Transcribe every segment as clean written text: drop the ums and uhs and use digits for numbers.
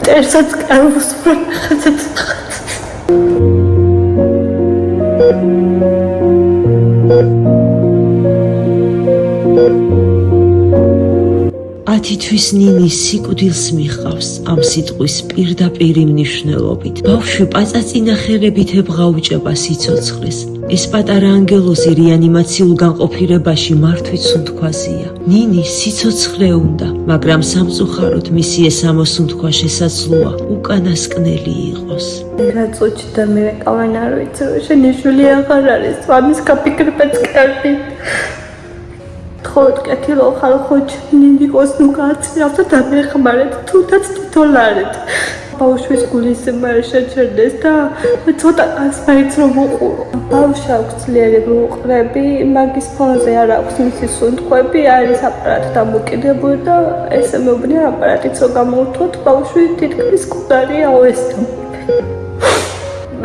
მტერსაც კაროს ხაცაც ათითვის ნინის სიკვდილს მიჰყავს ამ სიტყვის პირდაპირი მნიშვნელობით. ბავშვი პაწაწინახელებით ებღაუჭება სიცოცხლეს. ეს პატარა ანგელოზი რეანიმაციულ განყოფილებაში მართვით სუნთქვაზეა. ნინი სიცოცხლე უნდა, მაგრამ სამწუხაროდ მისი ეს ამოსუნთქვა შესაძლოა უკანასკნელი იყოს. რაც უჩდა მე კავენ არ ვიცი რომ შენი შვილი აღარ არის ამის გაფიქრებაც კარგი ხოთ კეთილო ხალხოჩ ნინიკოს ნუ გააცნავთ და დამეხმარეთ თუნდაც თითოლარეთ ბავშვის გულის მერ შეჩერდეს და ცოტა ასმაიც რომ უყურო ბავშვს აქვს ძლიერი გულყრები მაგის ფონზე არ აქვს მისი სუნთქვები არის აპარატი დამოკიდებული და ესე მეუბნია აპარატიც რო გამოვთოთ ბავშვი თითქმის მკვდარია ეს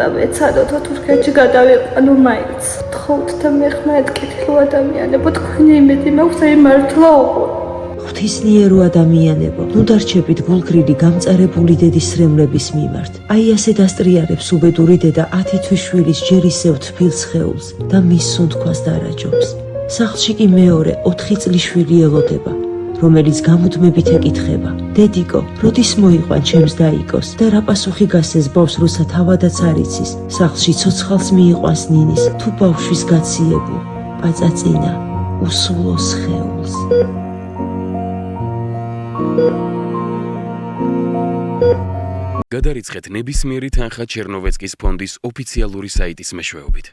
და მეცადოთ თურქეთში გადავიყვანო მაინც თხოვთ და მეხმარეთ კეთილო ადამიანებო თქვენი იმედი მაქვს აი მართლაობო ღვთისმიერო ადამიანებო ნუ დარჩებით გულგრილი გამწარებული დედის სრემლების მიმართ აი ასე დასტრიარებს უბედური დედა 10 თვის შვილის ჯერ ისევ თბილ სხეულს და მის სუნთქვას დარაჯობს სახლში კი მეორე 4 წლის შვილი ელოდება რომელიც გამუდმებით ეკითხება დედიკო როდის მოიყვან ჩემს დაიკოს და რა პასუხი გასცეს ბავშვს როცა თავადაც არ იცის სახლში ცოცხალს მიიყვანს ნინის თუ ბავშვის გაციებულ პაწაწინა უსულოს სხეულს გადარიცხეთ ნებისმიერი თანხა ჩერნოვეცკის ფონდის ოფიციალური საიტის მეშვეობით.